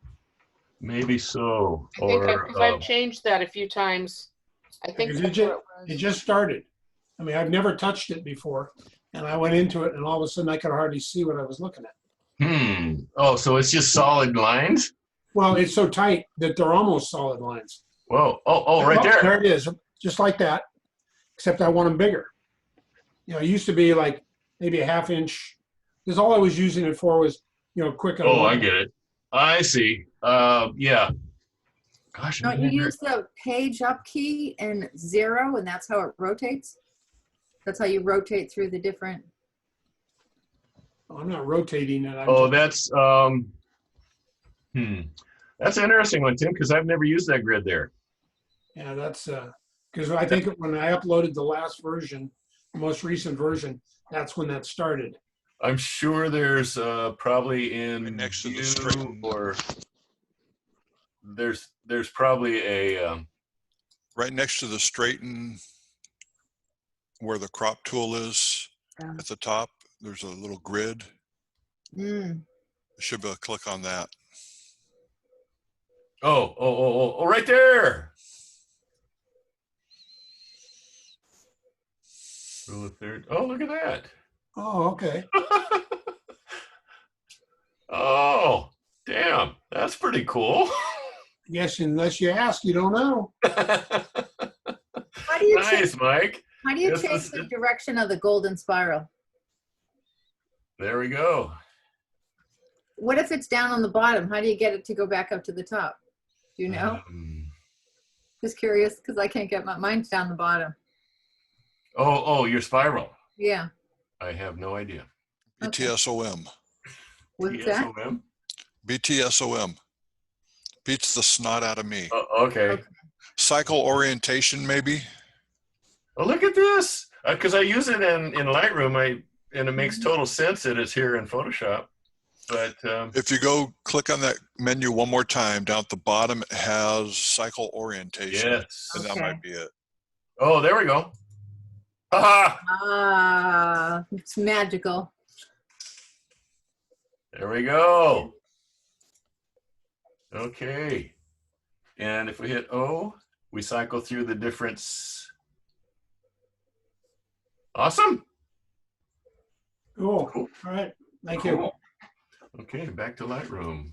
Maybe so. I think I've changed that a few times. I think it just started. I mean, I've never touched it before, and I went into it, and all of a sudden I could hardly see what I was looking at. Oh, so it's just solid lines? Well, it's so tight that they're almost solid lines. Whoa! Oh, right there. There it is, just like that. Except I want them bigger. You know, it used to be like maybe a ½ inch. Because all I was using it for was, quick. Oh, I get it. I see. Yeah. Gosh. Don't you use the page up key and 0, and that's how it rotates? That's how you rotate through the different. I'm not rotating it. That's that's an interesting one, Tim, because I've never used that grid there. Yeah, that's because I think when I uploaded the last version, the most recent version, that's when that started. I'm sure there's probably in next to the straighten, or there's probably a right next to the straighten where the crop tool is at the top. There's a little grid. You should be able to click on that. Oh, right there. Rule of third. Oh, look at that. Oh, okay. Oh, damn. That's pretty cool. Yes, unless you ask, you don't know. How do you nice, Mike. How do you change the direction of the golden spiral? There we go. What if it's down on the bottom? How do you get it to go back up to the top? Do you know? Just curious, because I can't get mine's down the bottom. Oh, your spiral. Yeah. I have no idea. BTSOM. What's that? BTSOM. Beats the snot out of me. Okay. Cycle orientation, maybe. Oh, look at this. Because I use it in Lightroom, and it makes total sense that it's here in Photoshop. But if you go click on that menu one more time, down at the bottom, it has cycle orientation. Yes. And that might be it. Oh, there we go. It's magical. There we go. Okay. And if we hit O, we cycle through the different. Awesome. Cool. All right. Thank you. Okay, back to Lightroom.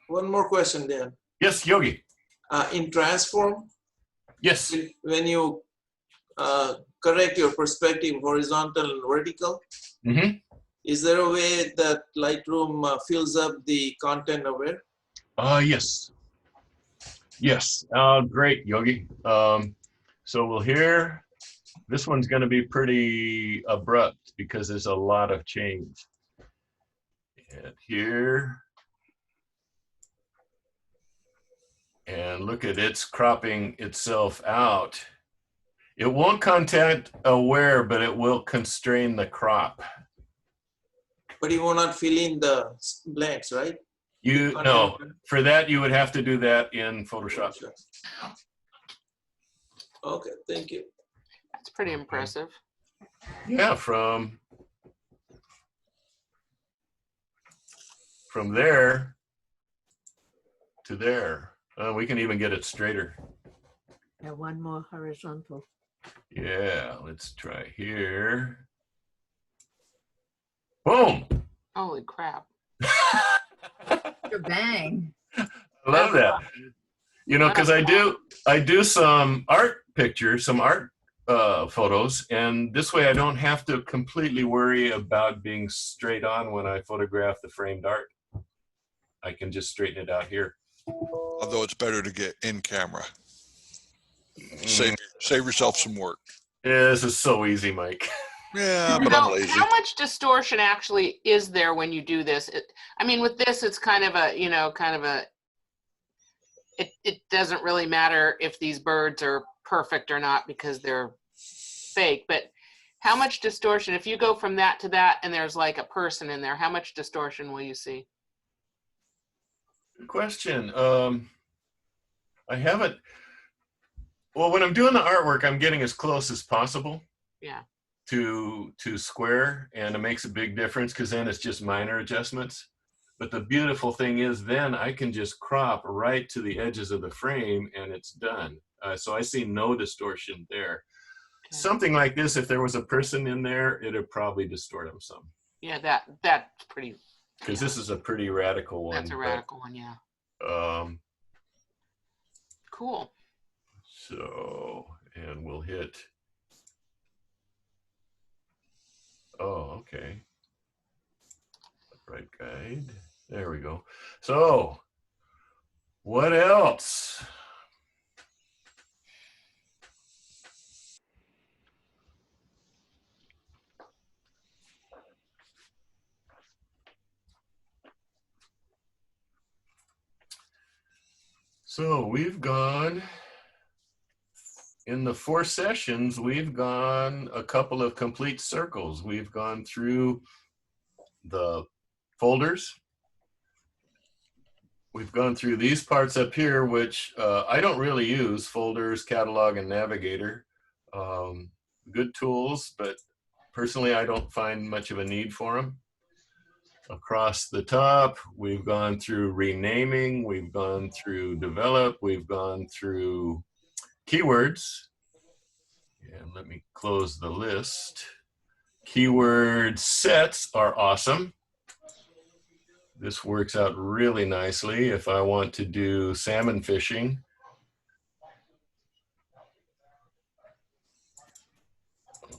One more question, Dan. Yes, Yogi. In transform, yes, when you correct your perspective, horizontal and vertical, is there a way that Lightroom fills up the content aware? Yes. Yes. Great, Yogi. So we'll hear. This one's going to be pretty abrupt because there's a lot of change. And here. And look at it's cropping itself out. It won't content aware, but it will constrain the crop. But you will not fill in the blanks, right? No, for that you would have to do that in Photoshop. Okay, thank you. That's pretty impressive. Yeah, from there to there. We can even get it straighter. Yeah, one more horizontal. Yeah, let's try here. Boom! Holy crap. Bang. I love that. You know, because I do some art pictures, some art photos, and this way I don't have to completely worry about being straight on when I photograph the framed art. I can just straighten it out here. Although it's better to get in camera. Save yourself some work. Yeah, this is so easy, Mike. Yeah, but I'm lazy. How much distortion actually is there when you do this? I mean, with this, it's kind of a, it doesn't really matter if these birds are perfect or not because they're fake, but how much distortion, if you go from that to that and there's like a person in there, how much distortion will you see? Good question. I haven't, well, when I'm doing the artwork, I'm getting as close as possible. Yeah. To square, and it makes a big difference because then it's just minor adjustments. But the beautiful thing is then I can just crop right to the edges of the frame and it's done. So I see no distortion there. Okay. Something like this, if there was a person in there, it'd probably distort them some. Yeah, that's pretty. Because this is a pretty radical one. That's a radical one, yeah. Cool. So, and we'll hit. Oh, okay. Right guide. There we go. So, what else? So we've gone, in the 4 sessions, we've gone a couple of complete circles. We've gone through the folders. We've gone through these parts up here, which I don't really use, folders, catalog, and navigator. Good tools, but personally, I don't find much of a need for them. Across the top, we've gone through renaming, we've gone through develop, we've gone through keywords. And let me close the list. Keyword sets are awesome. This works out really nicely if I want to do salmon fishing.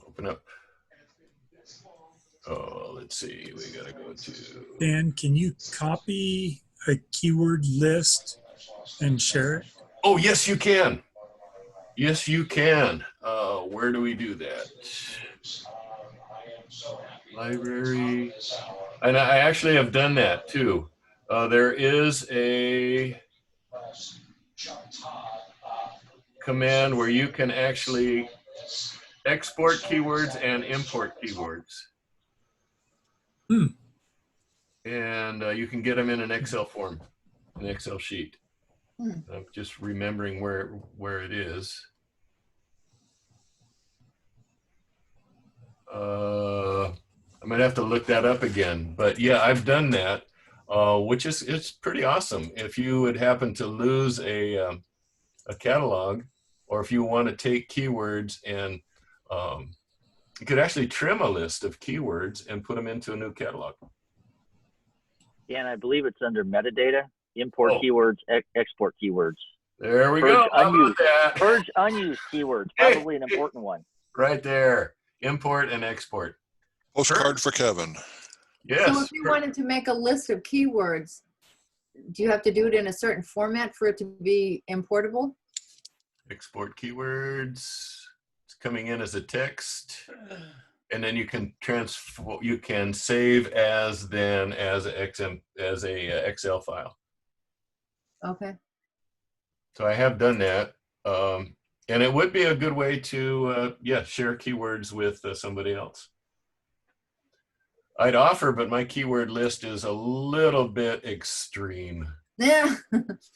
Open up. Oh, let's see, we gotta go to. Dan, can you copy a keyword list and share it? Oh, yes, you can. Yes, you can. Where do we do that? Library. And I actually have done that too. There is a command where you can actually export keywords and import keywords. And you can get them in an Excel form, an Excel sheet. I'm just remembering where it is. I might have to look that up again, but yeah, I've done that. which is it's pretty awesome. If you would happen to lose a catalog, or if you want to take keywords and you could actually trim a list of keywords and put them into a new catalog. Dan, I believe it's under metadata, import keywords, export keywords. There we go. How about that? Purge unused keywords, probably an important one. Right there. Import and export. Postcard for Kevin. Yes. So if you wanted to make a list of keywords, do you have to do it in a certain format for it to be importable? Export keywords. It's coming in as a text, and then you can transfer. You can save as a Excel file. Okay. So I have done that, and it would be a good way to share keywords with somebody else. I'd offer, but my keyword list is a little bit extreme. Yeah.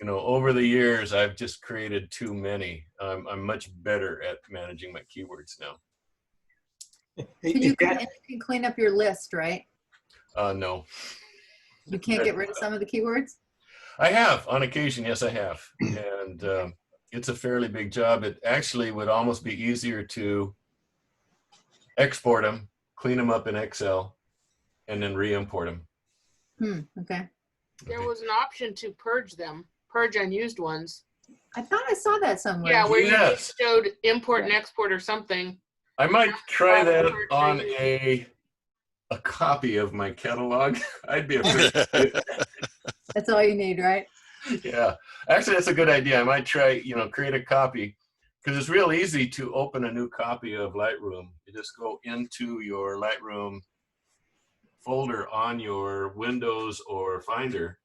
Over the years, I've just created too many. I'm much better at managing my keywords now. You can clean up your list, right? No. You can't get rid of some of the keywords? I have, on occasion, yes, I have. And it's a fairly big job. It actually would almost be easier to export them, clean them up in Excel, and then re-import them. Okay. There was an option to purge them, purge unused ones. I thought I saw that somewhere. Yeah, where you just showed import and export or something. I might try that on a copy of my catalog. I'd be afraid to do that. That's all you need, right? Yeah, actually, that's a good idea. I might try, create a copy, because it's real easy to open a new copy of Lightroom. You just go into your Lightroom folder on your Windows or Finder,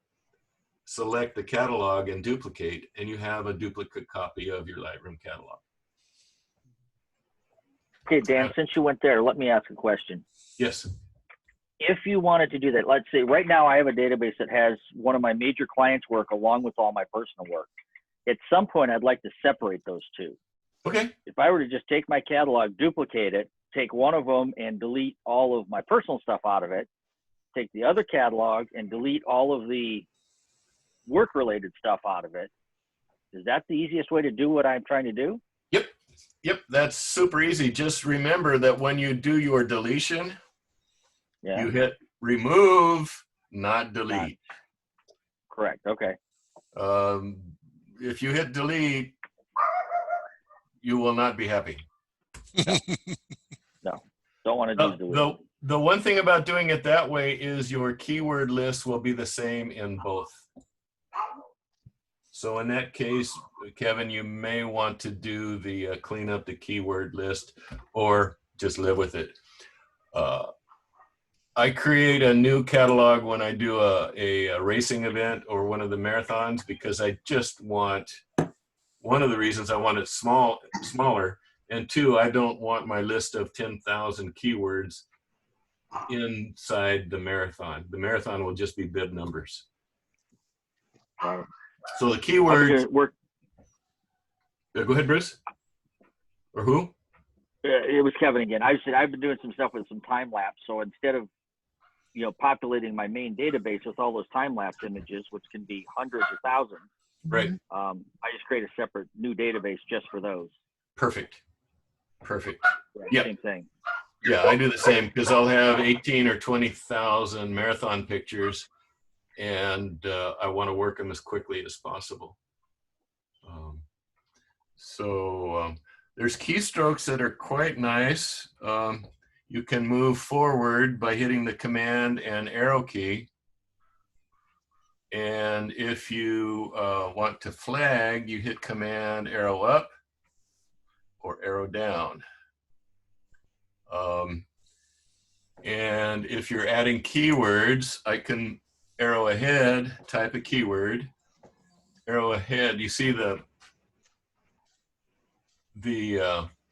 select the catalog and duplicate, and you have a duplicate copy of your Lightroom catalog. Okay, Dan, since you went there, let me ask a question. Yes. If you wanted to do that, let's say right now I have a database that has one of my major clients' work along with all my personal work. At some point, I'd like to separate those two. Okay. If I were to just take my catalog, duplicate it, take one of them and delete all of my personal stuff out of it, take the other catalog and delete all of the work-related stuff out of it, is that the easiest way to do what I'm trying to do? Yep, that's super easy. Just remember that when you do your deletion, you hit remove, not delete. Correct, okay. If you hit delete, you will not be happy. No, don't want to do delete. The one thing about doing it that way is your keyword list will be the same in both. So in that case, Kevin, you may want to do the clean up the keyword list, or just live with it. I create a new catalog when I do a racing event or one of the marathons, because I just want, one of the reasons I want it smaller, and two, I don't want my list of 10,000 keywords inside the marathon. The marathon will just be bib numbers. So the keywords. Go ahead, Bruce. Or who? It was Kevin again. I've been doing some stuff with some time lapse. So instead of populating my main database with all those time lapse images, which can be hundreds of thousands, right? I just create a separate new database just for those. Perfect. Yeah. Same thing. Yeah, I do the same, because I'll have 18 or 20,000 marathon pictures, and I want to work them as quickly as possible. There's keystrokes that are quite nice. You can move forward by hitting the command and arrow key. And if you want to flag, you hit command arrow up or arrow down. And if you're adding keywords, I can arrow ahead, type a keyword, arrow ahead. You see the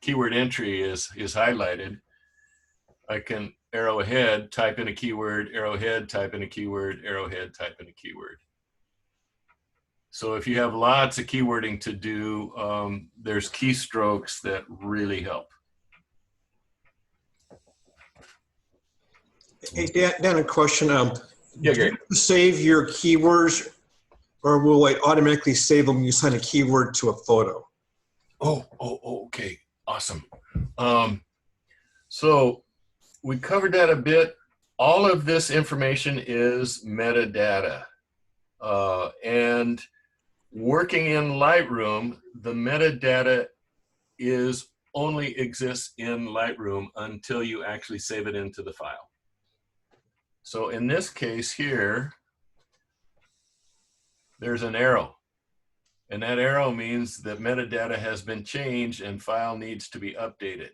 keyword entry is highlighted. I can arrow ahead, type in a keyword, arrow ahead, type in a keyword, arrow ahead, type in a keyword. So if you have lots of keywording to do, there's keystrokes that really help. Hey, Dan, a question. Yeah, Gary. save your keywords, or will it automatically save them when you assign a keyword to a photo? Oh, okay. Awesome. So we covered that a bit. All of this information is metadata. And working in Lightroom, the metadata only exists in Lightroom until you actually save it into the file. So in this case here, there's an arrow. And that arrow means that metadata has been changed and file needs to be updated.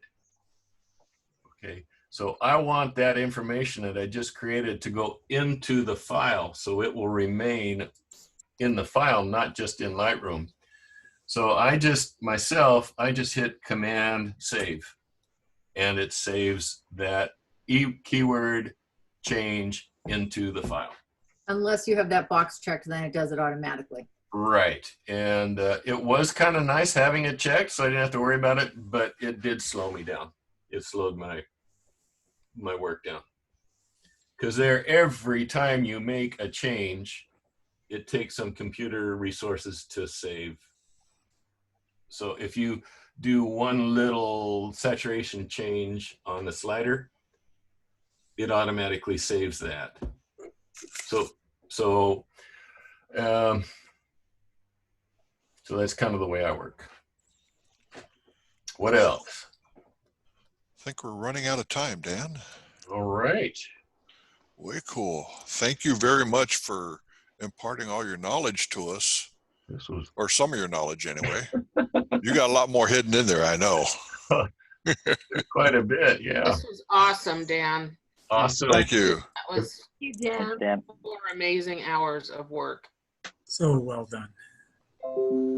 Okay, so I want that information that I just created to go into the file so it will remain in the file, not just in Lightroom. So I just hit Command Save, and it saves that keyword change into the file. Unless you have that box checked, then it does it automatically. Right, and it was kind of nice having it checked, so I didn't have to worry about it, but it did slow me down. It slowed my work down. Because every time you make a change, it takes some computer resources to save. So if you do one little saturation change on the slider, it automatically saves that. So that's kind of the way I work. What else? I think we're running out of time, Dan. All right. Way cool. Thank you very much for imparting all your knowledge to us. Or some of your knowledge anyway. You got a lot more hidden in there, I know. Quite a bit, yeah. This was awesome, Dan. Awesome. Thank you. That was 4 amazing hours of work. So well done.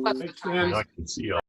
Plus the time. I can see all